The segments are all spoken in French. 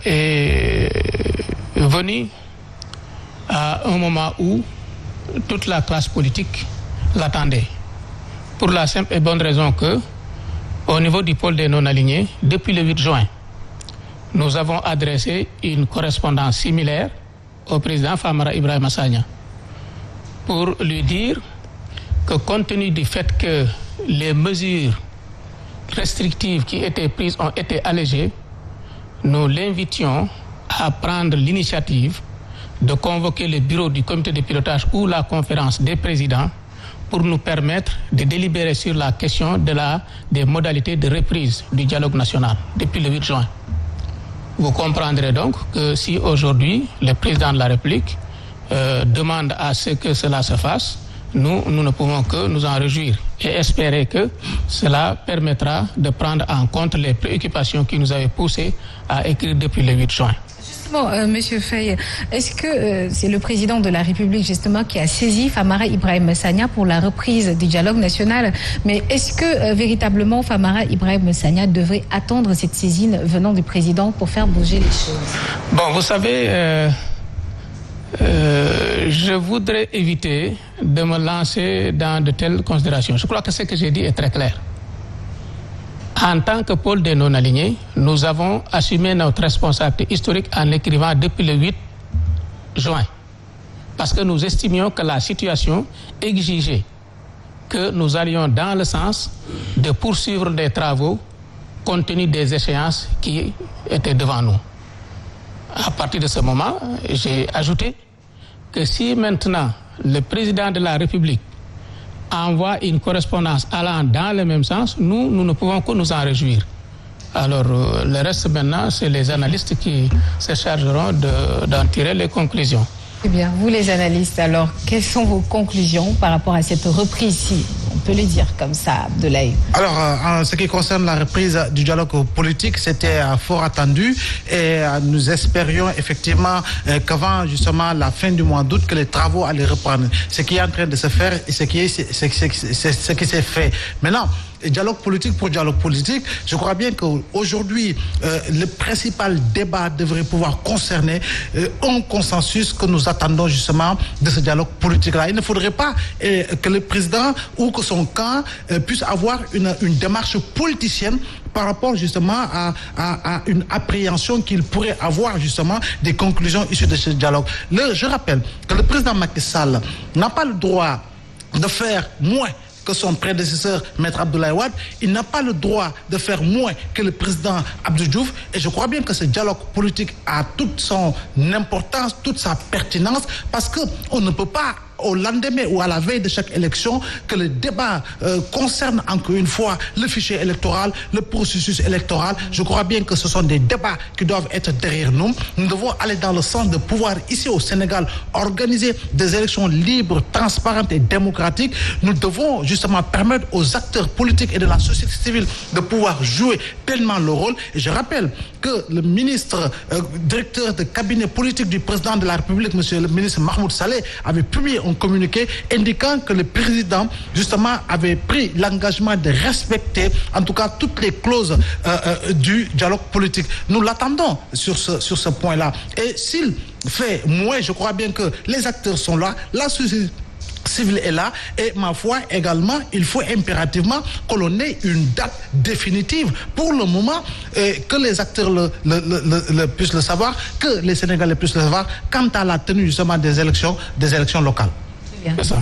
est venu à un moment où toute la classe politique l'attendait. Pour la simple et bonne raison que, au niveau du pôle des non-alignés, depuis le 8 juin, nous avons adressé une correspondance similaire au président Famara Ibrahima Sagna pour lui dire que compte tenu du fait que les mesures restrictives qui étaient prises ont été allégées, nous l'invitions à prendre l'initiative de convoquer le bureau du comité de pilotage ou la conférence des présidents pour nous permettre de délibérer sur la question des modalités de reprise du dialogue national depuis le 8 juin. Vous comprendrez donc que si aujourd'hui le président de la République demande à ce que cela se fasse, nous ne pouvons que nous en réjouir et espérer que cela permettra de prendre en compte les préoccupations qui nous avaient poussés à écrire depuis le 8 juin. Justement, Monsieur Faye, est-ce que c'est le président de la République justement qui a saisi Famara Ibrahima Sagna pour la reprise du dialogue national? Mais est-ce que véritablement Famara Ibrahima Sagna devrait attendre cette saisine venant du président pour faire bouger les choses? Bon, vous savez, je voudrais éviter de me lancer dans de telles considérations. Je crois que ce que j'ai dit est très clair. En tant que pôle des non-alignés, nous avons assumé notre responsabilité historique en écrivant depuis le 8 juin. Parce que nous estimions que la situation exigeait que nous allions dans le sens de poursuivre des travaux compte tenu des échéances qui étaient devant nous. À partir de ce moment, j'ai ajouté que si maintenant le président de la République envoie une correspondance allant dans le même sens, nous ne pouvons que nous en réjouir. Alors, le reste maintenant, c'est les analystes qui se chargeront d'en tirer les conclusions. Eh bien, vous les analystes, alors, quelles sont vos conclusions par rapport à cette reprise-ci? On peut le dire comme ça, Abdoulaye. Alors, en ce qui concerne la reprise du dialogue politique, c'était fort attendu et nous espérions effectivement qu'avant justement la fin du mois d'août, que les travaux allaient reprendre. Ce qui est en train de se faire et ce qui s'est fait. Maintenant, dialogue politique pour dialogue politique, je crois bien qu'aujourd'hui, le principal débat devrait pouvoir concerner un consensus que nous attendons justement de ce dialogue politique-là. Il ne faudrait pas que le président ou que son camp puisse avoir une démarche politicienne par rapport justement à une appréhension qu'il pourrait avoir justement des conclusions issues de ce dialogue. Je rappelle que le président Macky Sall n'a pas le droit de faire moins que son prédécesseur, Maître Abdoulaye Wade. Il n'a pas le droit de faire moins que le président Abdou Diouf. Et je crois bien que ce dialogue politique a toute son importance, toute sa pertinence, parce qu'on ne peut pas, au lendemain ou à la veille de chaque élection, que le débat concerne encore une fois le fichier électoral, le processus électoral. Je crois bien que ce sont des débats qui doivent être derrière nous. Nous devons aller dans le sens de pouvoir, ici au Sénégal, organiser des élections libres, transparentes et démocratiques. Nous devons justement permettre aux acteurs politiques et de la société civile de pouvoir jouer pleinement leur rôle. Et je rappelle que le ministre, directeur de cabinet politique du président de la République, monsieur le ministre Mahmoud Saleh, avait publié un communiqué indiquant que le président justement avait pris l'engagement de respecter en tout cas toutes les clauses du dialogue politique. Nous l'attendons sur ce point-là. Et s'il fait moins, je crois bien que les acteurs sont là, la société civile est là, et ma foi également, il faut impérativement que l'on ait une date définitive pour le moment, que les acteurs puissent le savoir, que les Sénégalais puissent le savoir quant à la tenue justement des élections locales. C'est ça.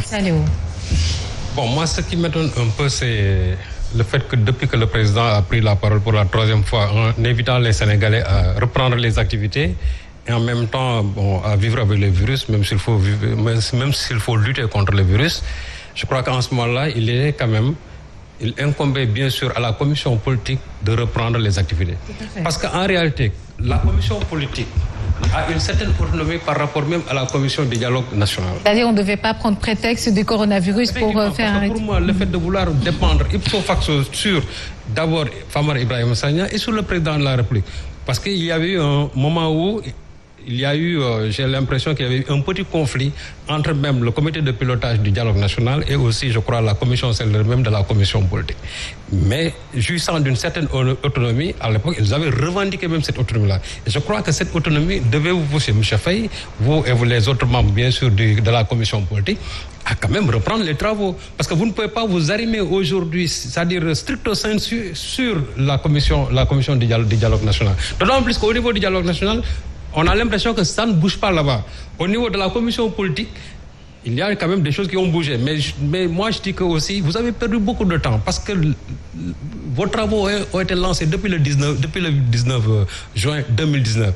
Bon, moi ce qui m'étonne un peu, c'est le fait que depuis que le président a pris la parole pour la troisième fois en invitant les Sénégalais à reprendre les activités et en même temps à vivre avec le virus, même s'il faut lutter contre le virus, je crois qu'en ce moment-là, il incombait bien sûr à la commission politique de reprendre les activités. Parce qu'en réalité, la commission politique a une certaine autonomie par rapport même à la commission du dialogue national. C'est-à-dire qu'on ne devait pas prendre prétexte du coronavirus pour faire arrêter. Pour moi, le fait de vouloir dépendre ipso facto sur d'abord Famara Ibrahima Sagna et sur le président de la République. Parce qu'il y avait eu un moment où il y a eu, j'ai l'impression qu'il y avait eu un petit conflit entre même le comité de pilotage du dialogue national et aussi, je crois, la commission cellulaire même de la commission politique. Mais jouissant d'une certaine autonomie, à l'époque, ils avaient revendiqué même cette autonomie-là. Et je crois que cette autonomie devait vous pousser, M. Faye, vous et vous les autres membres, bien sûr, de la commission politique, à quand même reprendre les travaux. Parce que vous ne pouvez pas vous arrimer aujourd'hui, c'est-à-dire stricto sensu, sur la commission du dialogue national. D'autant plus qu'au niveau du dialogue national, on a l'impression que ça ne bouge pas là-bas. Au niveau de la commission politique, il y a quand même des choses qui ont bougé. Mais moi, je dis que aussi, vous avez perdu beaucoup de temps parce que vos travaux ont été lancés depuis le 19 juin 2019.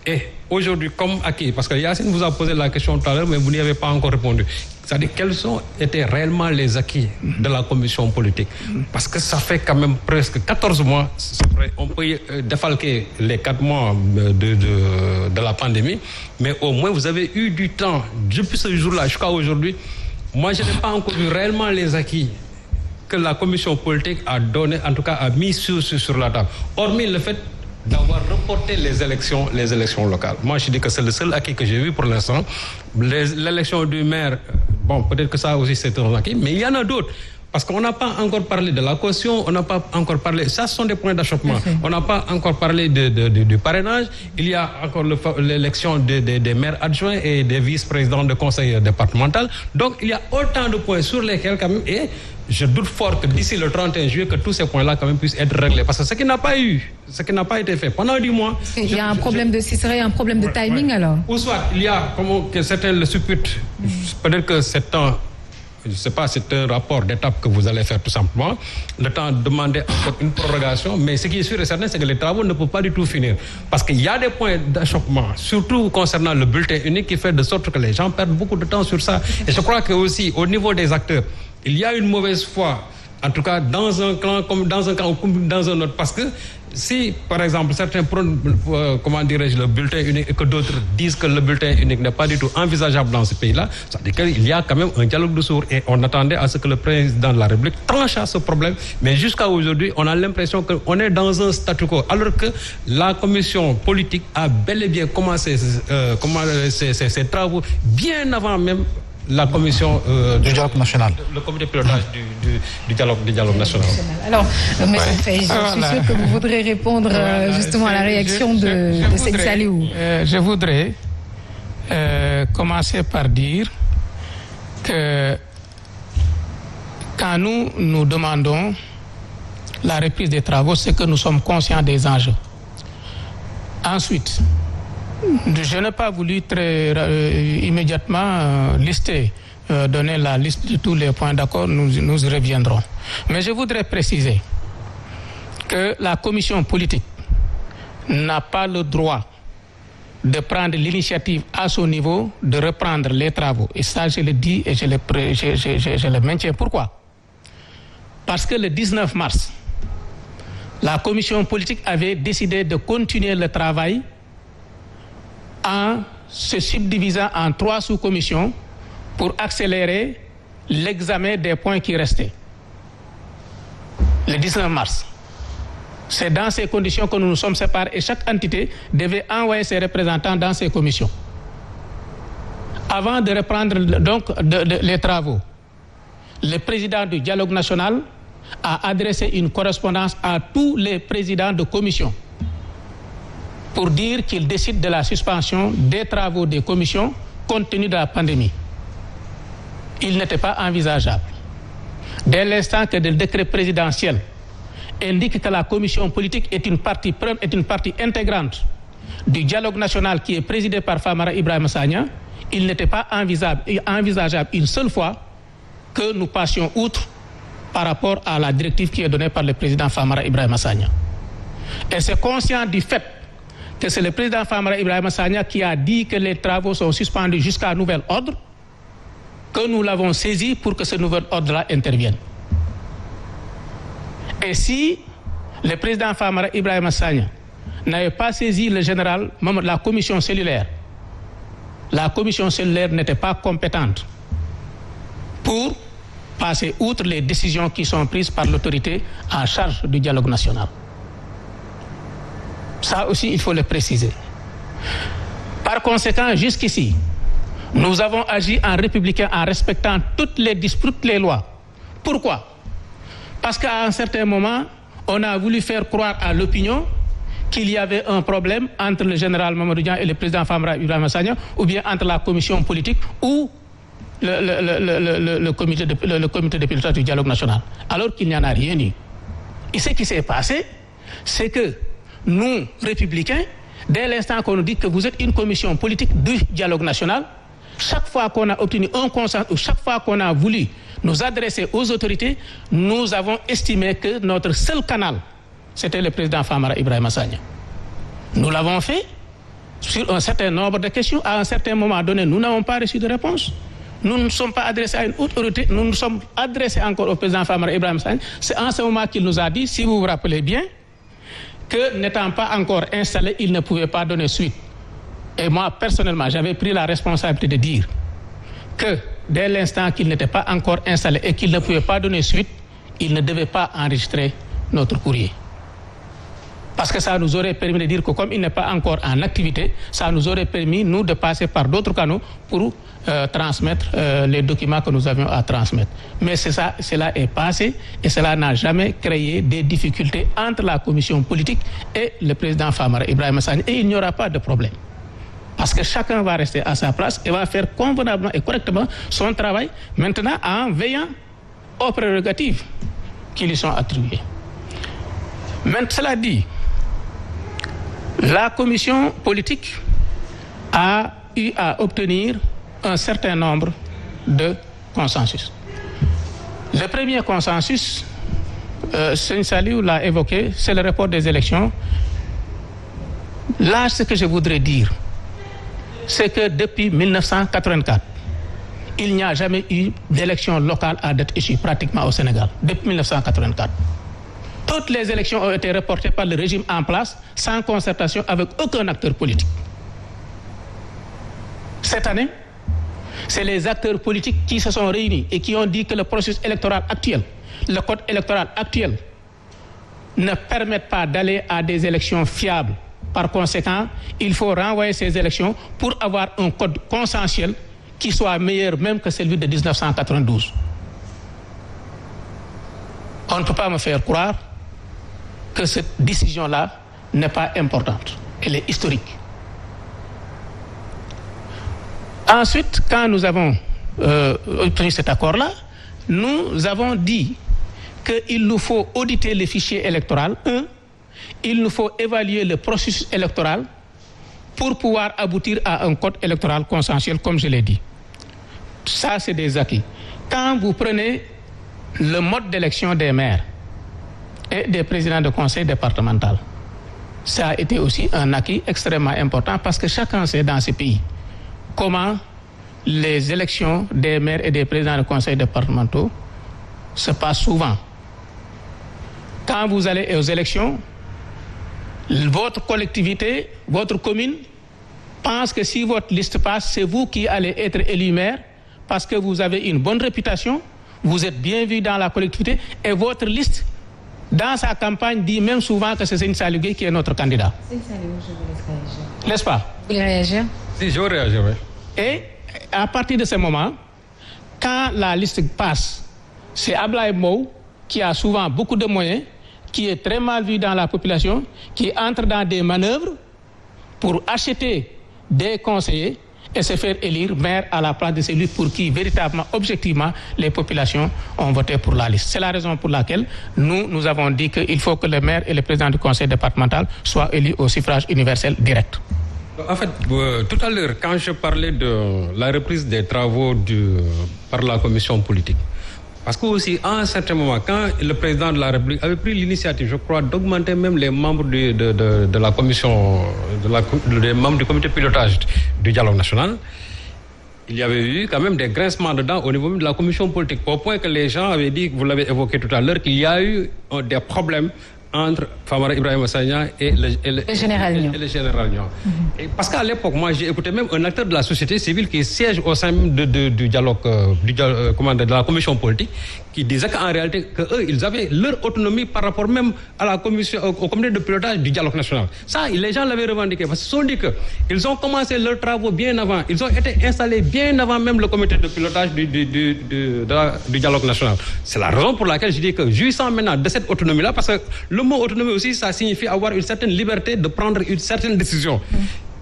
Et aujourd'hui, comme acquis, parce que Yacine vous a posé la question tout à l'heure, mais vous n'y avez pas encore répondu. C'est-à-dire, quels étaient réellement les acquis de la commission politique? Parce que ça fait quand même presque 14 mois, c'est vrai, on peut défalquer les 4 mois de la pandémie, mais au moins vous avez eu du temps, depuis ce jour-là jusqu'à aujourd'hui. Moi, je n'ai pas encore vu réellement les acquis que la commission politique a donné, en tout cas a mis sur la table. Hormis le fait d'avoir reporté les élections locales. Moi, je dis que c'est le seul acquis que j'ai vu pour l'instant. L'élection du maire, bon, peut-être que ça aussi c'est un acquis, mais il y en a d'autres. Parce qu'on n'a pas encore parlé de la caution, on n'a pas encore parlé... Ça, ce sont des points d'achoppement. On n'a pas encore parlé du parrainage. Il y a encore l'élection des maires adjoints et des vice-présidents de conseil départemental. Donc, il y a autant de points sur lesquels, quand même... Et je doute fort que d'ici le 31 juillet, que tous ces points-là, quand même, puissent être réglés. Parce que ce qui n'a pas été fait pendant 10 mois... Il y a un problème ce serait un problème de timing, alors? Ou soit, il y a, comme que certains le supputent, peut-être que c'est un... Je ne sais pas, c'est un rapport d'étape que vous allez faire tout simplement. Le temps de demander encore une prorogation. Mais ce qui est sûr et certain, c'est que les travaux ne peuvent pas du tout finir. Parce qu'il y a des points d'achoppement, surtout concernant le bulletin unique, qui fait de sorte que les gens perdent beaucoup de temps sur ça. Et je crois que aussi, au niveau des acteurs, il y a une mauvaise foi, en tout cas dans un camp comme dans un camp comme dans un autre. Parce que si, par exemple, certains prônent, comment dirais-je, le bulletin unique et que d'autres disent que le bulletin unique n'est pas du tout envisageable dans ce pays-là, ça veut dire qu'il y a quand même un dialogue de sourds et on attendait à ce que le président de la République tranche à ce problème. Mais jusqu'à aujourd'hui, on a l'impression qu'on est dans un statu quo, alors que la commission politique a bel et bien commencé ses travaux bien avant même la commission du dialogue national. Le comité de pilotage du dialogue national. Alors, M. Faye, je suis sûr que vous voudrez répondre justement à la réaction de Seydi Saliou. Je voudrais commencer par dire que quand nous demandons la reprise des travaux, c'est que nous sommes conscients des enjeux. Ensuite, je n'ai pas voulu immédiatement donner la liste de tous les points d'accord, nous y reviendrons. Mais je voudrais préciser que la commission politique n'a pas le droit de prendre l'initiative à son niveau de reprendre les travaux. Et ça, je le dis et je le maintiens. Pourquoi? Parce que le 19 mars, la commission politique avait décidé de continuer le travail en se subdivisant en 3 sous-commissions pour accélérer l'examen des points qui restaient. Le 19 mars. C'est dans ces conditions que nous nous sommes séparés et chaque entité devait envoyer ses représentants dans ces commissions. Avant de reprendre donc les travaux, le président du dialogue national a adressé une correspondance à tous les présidents de commission pour dire qu'il décide de la suspension des travaux des commissions compte tenu de la pandémie. Il n'était pas envisageable. Dès l'instant que le décret présidentiel indique que la commission politique est une partie intégrante du dialogue national qui est présidé par Famara Ibrahima Sagna, il n'était pas envisageable une seule fois que nous passions outre par rapport à la directive qui est donnée par le président Famara Ibrahima Sagna. Et c'est conscient du fait que c'est le président Famara Ibrahima Sagna qui a dit que les travaux sont suspendus jusqu'à nouvel ordre, que nous l'avons saisi pour que ce nouvel ordre-là intervienne. Et si le président Famara Ibrahima Sagna n'avait pas saisi le général, la commission cellulaire n'était pas compétente pour passer outre les décisions qui sont prises par l'autorité en charge du dialogue national. Ça aussi, il faut le préciser. Par conséquent, jusqu'ici, nous avons agi en républicain en respectant toutes les lois. Pourquoi? Parce qu'à un certain moment, on a voulu faire croire à l'opinion qu'il y avait un problème entre le général Mamadou Dia et le président Famara Ibrahima Sagna, ou bien entre la commission politique ou le comité de pilotage du dialogue national, alors qu'il n'y en a rien eu. Et ce qui s'est passé, c'est que nous, républicains, dès l'instant qu'on nous dit que vous êtes une commission politique du dialogue national, chaque fois qu'on a obtenu un consensus, ou chaque fois qu'on a voulu nous adresser aux autorités, nous avons estimé que notre seul canal, c'était le président Famara Ibrahima Sagna. Nous l'avons fait sur un certain nombre de questions. À un certain moment donné, nous n'avons pas reçu de réponse. Nous ne nous sommes pas adressés à une autorité, nous nous sommes adressés encore au président Famara Ibrahima Sagna. C'est en ce moment qu'il nous a dit, si vous vous rappelez bien, que n'étant pas encore installé, il ne pouvait pas donner suite. Et moi, personnellement, j'avais pris la responsabilité de dire que dès l'instant qu'il n'était pas encore installé et qu'il ne pouvait pas donner suite, il ne devait pas enregistrer notre courrier. Parce que ça nous aurait permis de dire que comme il n'est pas encore en activité, ça nous aurait permis, nous, de passer par d'autres canaux pour transmettre les documents que nous avions à transmettre. Mais cela est passé et cela n'a jamais créé des difficultés entre la commission politique et le président Famara Ibrahima Sagna. Et il n'y aura pas de problème. Parce que chacun va rester à sa place et va faire convenablement et correctement son travail, maintenant en veillant aux prérogatives qui lui sont attribuées. Maintenant, cela dit, la commission politique a eu à obtenir un certain nombre de consensus. Le premier consensus, Seigne Saliou l'a évoqué, c'est le report des élections. Là, ce que je voudrais dire, c'est que depuis 1984, il n'y a jamais eu d'élection locale à date échue pratiquement au Sénégal, depuis 1984. Toutes les élections ont été reportées par le régime en place, sans concertation avec aucun acteur politique. Cette année, c'est les acteurs politiques qui se sont réunis et qui ont dit que le processus électoral actuel, le code électoral actuel, ne permet pas d'aller à des élections fiables. Par conséquent, il faut renvoyer ces élections pour avoir un code consensuel qui soit meilleur même que celui de 1992. On ne peut pas me faire croire que cette décision-là n'est pas importante. Elle est historique. Ensuite, quand nous avons obtenu cet accord-là, nous avons dit qu'il nous faut auditer le fichier électoral. Il nous faut évaluer le processus électoral pour pouvoir aboutir à un code électoral consensuel, comme je l'ai dit. Ça, c'est des acquis. Quand vous prenez le mode d'élection des maires et des présidents de conseil départemental, ça a été aussi un acquis extrêmement important parce que chacun sait dans ce pays comment les élections des maires et des présidents de conseils départementaux se passent souvent. Quand vous allez aux élections, votre collectivité, votre commune pense que si votre liste passe, c'est vous qui allez être élu maire parce que vous avez une bonne réputation, vous êtes bien vu dans la collectivité et votre liste, dans sa campagne, dit même souvent que c'est Seigne Saliou Gueye qui est notre candidat. Seigne Saliou, je vous laisse réagir. N'est-ce pas? Vous voulez réagir? Si, je veux réagir, oui. Et à partir de ce moment, quand la liste passe, c'est Ablaye Mbow qui a souvent beaucoup de moyens, qui est très mal vu dans la population, qui entre dans des manœuvres pour acheter des conseillers et se faire élire maire à la place de celui pour qui, véritablement, objectivement, les populations ont voté pour la liste. C'est la raison pour laquelle nous avons dit qu'il faut que le maire et le président du conseil départemental soient élus au suffrage universel direct. En fait, tout à l'heure, quand je parlais de la reprise des travaux par la commission politique, parce que aussi, à un certain moment, quand le président de la République avait pris l'initiative, je crois, d'augmenter même les membres de la commission, les membres du comité de pilotage du dialogue national, il y avait eu quand même des grincements dedans au niveau de la commission politique, au point que les gens avaient dit, vous l'avez évoqué tout à l'heure, qu'il y a eu des problèmes entre Famara Ibrahima Sagna et le général Niang. Parce qu'à l'époque, moi, j'ai écouté même un acteur de la société civile qui siège au sein même du dialogue, de la commission politique, qui disaient qu'en réalité, qu'eux, ils avaient leur autonomie par rapport même à la commission, au comité de pilotage du dialogue national. Ça, les gens l'avaient revendiqué parce qu'ils se sont dit qu'ils ont commencé leurs travaux bien avant. Ils ont été installés bien avant même le comité de pilotage du dialogue national. C'est la raison pour laquelle je dis que jouissant maintenant de cette autonomie-là, parce que le mot autonomie aussi, ça signifie avoir une certaine liberté de prendre une certaine décision.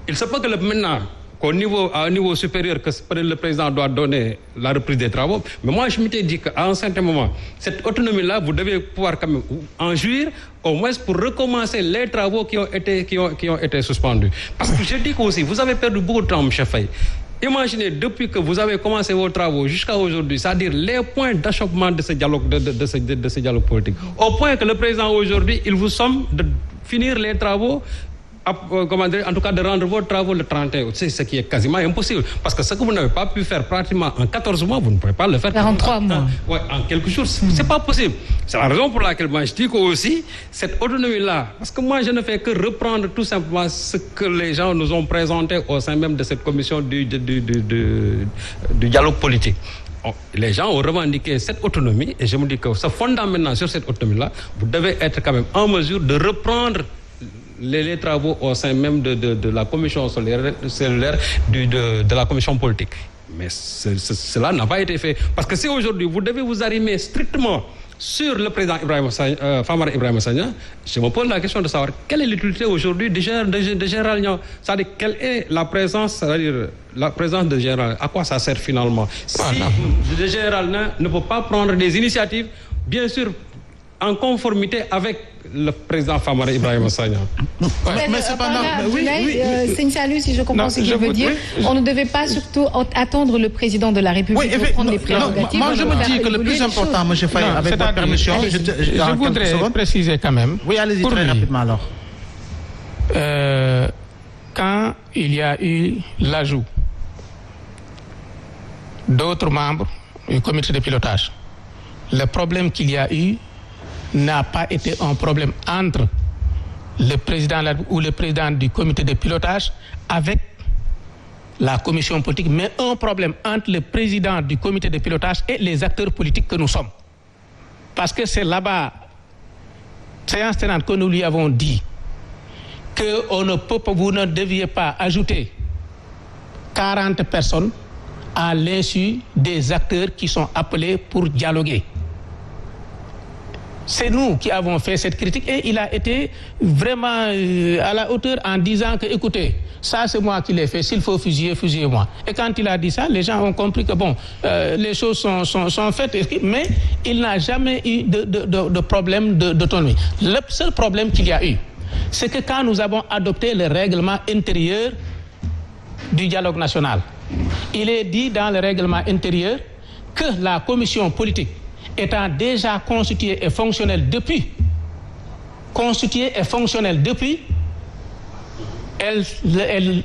Il se peut que maintenant, à un niveau supérieur, que le président doit donner la reprise des travaux. Mais moi, je m'étais dit qu'à un certain moment, cette autonomie-là, vous devez pouvoir quand même en jouir, au moins pour recommencer les travaux qui ont été suspendus. Parce que je dis qu'aussi, vous avez perdu beaucoup de temps, M. Faye. Imaginez, depuis que vous avez commencé vos travaux jusqu'à aujourd'hui, c'est-à-dire les points d'achoppement de ce dialogue, de ce dialogue politique. Au point que le président aujourd'hui, il vous somme de finir les travaux, en tout cas de rendre vos travaux le 31 août. C'est ce qui est quasiment impossible. Parce que ce que vous n'avez pas pu faire pratiquement en 14 mois, vous ne pouvez pas le faire 43 mois. En quelques jours. C'est pas possible. C'est la raison pour laquelle moi je dis qu'aussi, cette autonomie-là, parce que moi je ne fais que reprendre tout simplement ce que les gens nous ont présenté au sein même de cette commission du dialogue politique. Les gens ont revendiqué cette autonomie et je me dis que se fondant maintenant sur cette autonomie-là, vous devez être quand même en mesure de reprendre les travaux au sein même de la commission cellulaire de la commission politique. Mais cela n'a pas été fait. Parce que si aujourd'hui, vous devez vous arrimer strictement sur le président Famara Ibrahima Sagna, je me pose la question de savoir quelle est l'utilité aujourd'hui de Général Niang. C'est-à-dire, quelle est la présence, c'est-à-dire la présence de Général. À quoi ça sert finalement? Si le Général Niang ne peut pas prendre des initiatives, bien sûr, en conformité avec le président Famara Ibrahima Sagna. Mais cependant, Seigne, si je comprends ce qu'il veut dire, on ne devait pas surtout attendre le président de la République pour prendre des prérogatives. Moi, je me dis que le plus important, M. Faye, avec votre permission, je voudrais préciser quand même. Oui, allez-y très rapidement alors. Quand il y a eu l'ajout d'autres membres du comité de pilotage, le problème qu'il y a eu n'a pas été un problème entre le président ou le président du comité de pilotage avec la commission politique, mais un problème entre le président du comité de pilotage et les acteurs politiques que nous sommes. Parce que c'est là-bas, séance tenante, que nous lui avons dit que vous ne deviez pas ajouter 40 personnes à l'insu des acteurs qui sont appelés pour dialoguer. C'est nous qui avons fait cette critique et il a été vraiment à la hauteur en disant que, écoutez, ça c'est moi qui l'ai fait, s'il faut fusiller, fusillez-moi. Et quand il a dit ça, les gens ont compris que bon, les choses sont faites, mais il n'a jamais eu de problème d'autonomie. Le seul problème qu'il y a eu, c'est que quand nous avons adopté le règlement intérieur du dialogue national, il est dit dans le règlement intérieur que la commission politique étant déjà constituée et fonctionnelle depuis, elle